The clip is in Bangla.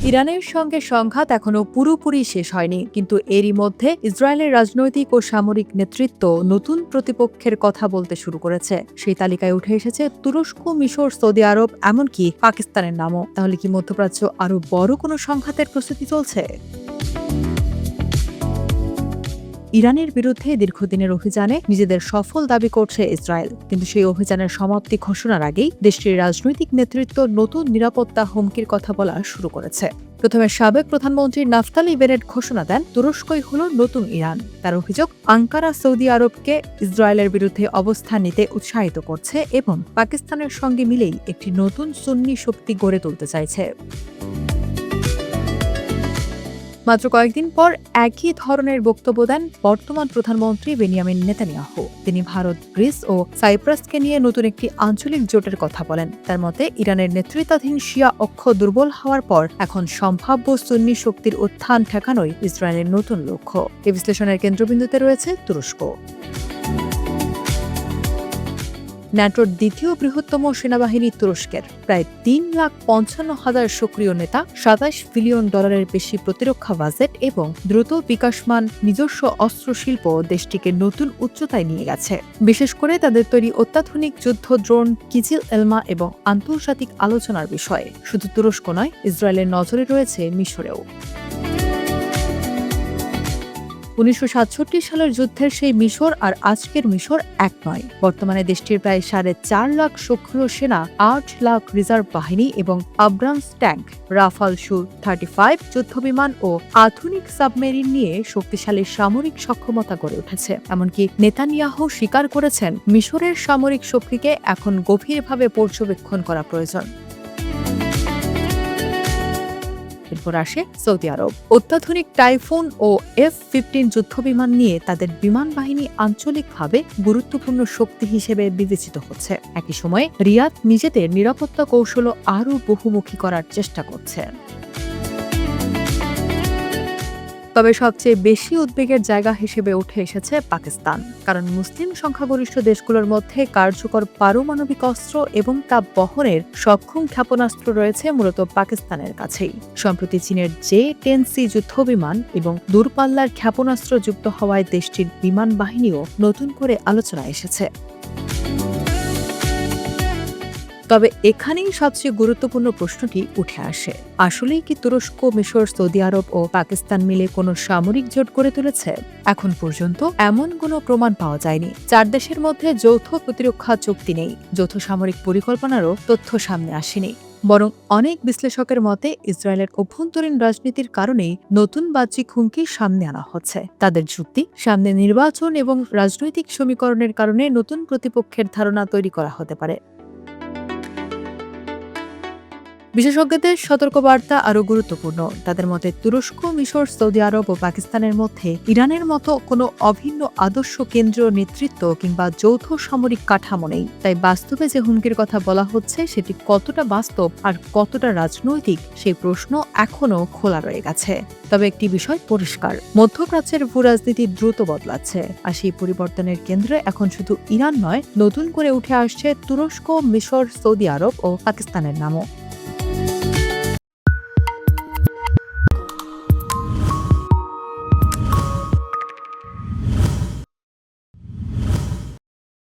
ইরানের সঙ্গে সংঘাত এখনো পুরোপুরি শেষ হয়নি, কিন্তু এরই মধ্যে ইসরায়েলের রাজনৈতিক ও সামরিক নেতৃত্ব নতুন প্রতিপক্ষের কথা বলতে শুরু করেছে। সেই তালিকায় উঠে এসেছে তুরস্ক, মিশর, সৌদি আরব, এমনকি পাকিস্তানের নামও। তাহলে কি মধ্যপ্রাচ্য আরো বড় কোনো সংঘাতের প্রস্তুতি চলছে? ইরানের বিরুদ্ধে দীর্ঘদিনের অভিযানে নিজেদের সফল দাবি করছে ইসরায়েল, কিন্তু সেই অভিযানের সমাপ্তি ঘোষণার আগেই দেশটির রাজনৈতিক নেতৃত্ব নতুন নিরাপত্তা হুমকির কথা বলা শুরু করেছে। প্রথমে সাবেক প্রধানমন্ত্রী নাফতালি বেনেট ঘোষণা দেন তুরস্কই হল নতুন ইরান। তার অভিযোগ, আঙ্কারা সৌদি আরবকে ইসরায়েলের বিরুদ্ধে অবস্থান নিতে উৎসাহিত করছে এবং পাকিস্তানের সঙ্গে মিলেই একটি নতুন সুন্নি শক্তি গড়ে তুলতে চাইছে। মাত্র কয়েকদিন পর একই ধরনের বক্তব্য দেন বর্তমান প্রধানমন্ত্রী বেনিয়ামিন নেতানিয়াহু। তিনি ভারত, গ্রিস ও সাইপ্রাসকে নিয়ে নতুন একটি আঞ্চলিক জোটের কথা বলেন। তার মতে, ইরানের নেতৃত্বাধীন শিয়া অক্ষ দুর্বল হওয়ার পর এখন সম্ভাব্য সুন্নি শক্তির উত্থান ঠেকানোই ইসরায়েলের নতুন লক্ষ্য। এই বিশ্লেষণের কেন্দ্রবিন্দুতে রয়েছে তুরস্ক। ন্যাটোর দ্বিতীয় বৃহত্তম সেনাবাহিনী তুরস্কের প্রায় 3,55,000 সক্রিয় নেতা, $27 বিলিয়ন বেশি প্রতিরক্ষা বাজেট এবং দ্রুত বিকাশমান নিজস্ব অস্ত্র শিল্প দেশটিকে নতুন উচ্চতায় নিয়ে গেছে। বিশেষ করে তাদের তৈরি অত্যাধুনিক যুদ্ধ ড্রোন, কিজিল এলমা এবং আন্তর্জাতিক আলোচনার বিষয়ে। শুধু তুরস্ক নয়, ইসরায়েলের নজরে রয়েছে মিশরেও। 1967 সালের যুদ্ধের সেই মিশর আর আজকের মিশর এক নয়। বর্তমানে দেশটির প্রায় 4.5 লাখ সক্রিয় সেনা, 8 লাখ রিজার্ভ বাহিনী এবং আব্রামস ট্যাঙ্ক, রাফাল Su-35 যুদ্ধবিমান ও আধুনিক সাবমেরিন নিয়ে শক্তিশালী সামরিক সক্ষমতা গড়ে উঠেছে। এমনকি নেতানিয়াহু স্বীকার করেছেন, মিশরের সামরিক শক্তিকে এখন গভীরভাবে পর্যবেক্ষণ করা প্রয়োজন। এরপর আসে সৌদি আরব। অত্যাধুনিক টাইফুন ও F-15 যুদ্ধবিমান নিয়ে তাদের বিমান বাহিনী আঞ্চলিকভাবে গুরুত্বপূর্ণ শক্তি হিসেবে বিবেচিত হচ্ছে। একই সময়ে রিয়াদ নিজেদের নিরাপত্তা কৌশলও আরও বহুমুখী করার চেষ্টা করছে। তবে সবচেয়ে বেশি উদ্বেগের জায়গা হিসেবে উঠে এসেছে পাকিস্তান, কারণ মুসলিম সংখ্যাগরিষ্ঠ দেশগুলোর মধ্যে কার্যকর পারমাণবিক অস্ত্র এবং তা বহনের সক্ষম ক্ষেপণাস্ত্র রয়েছে মূলত পাকিস্তানের কাছেই। সম্প্রতি চীনের J-10C যুদ্ধবিমান এবং দূরপাল্লার ক্ষেপণাস্ত্র যুক্ত হওয়ায় দেশটির বিমান বাহিনীও নতুন করে আলোচনায় এসেছে। তবে এখানেই সবচেয়ে গুরুত্বপূর্ণ প্রশ্নটি উঠে আসে, আসলেই কি তুরস্ক, মিশর, সৌদি আরব ও পাকিস্তান মিলে কোনো সামরিক জোট গড়ে তুলেছে? এখন পর্যন্ত এমন কোনো প্রমাণ পাওয়া যায়নি। 4 দেশের মধ্যে যৌথ প্রতিরক্ষা চুক্তি নেই, যৌথ সামরিক পরিকল্পনারও তথ্য সামনে আসেনি। বরং অনেক বিশ্লেষকের মতে ইসরায়েলের অভ্যন্তরীণ রাজনীতির কারণেই নতুন বাহ্যিক হুমকি সামনে আনা হচ্ছে। তাদের যুক্তি, সামনে নির্বাচন এবং রাজনৈতিক সমীকরণের কারণে নতুন প্রতিপক্ষের ধারণা তৈরি করা হতে পারে। বিশেষজ্ঞদের সতর্কবার্তা আরও গুরুত্বপূর্ণ। তাদের মতে তুরস্ক, মিশর, সৌদি আরব ও পাকিস্তানের মধ্যে ইরানের মতো কোনো অভিন্ন আদর্শ কেন্দ্রীয় নেতৃত্ব কিংবা যৌথ সামরিক কাঠামো নেই। তাই বাস্তবে যে হুমকির কথা বলা হচ্ছে সেটি কতটা বাস্তব আর কতটা রাজনৈতিক, সেই প্রশ্ন এখনও খোলা রয়ে গেছে। তবে একটি বিষয় পরিষ্কার, মধ্যপ্রাচ্যের ভূরাজনীতি দ্রুত বদলাচ্ছে, আর সেই পরিবর্তনের কেন্দ্রে এখন শুধু ইরান নয়, নতুন করে উঠে আসছে তুরস্ক, মিশর, সৌদি আরব ও পাকিস্তানের নামও।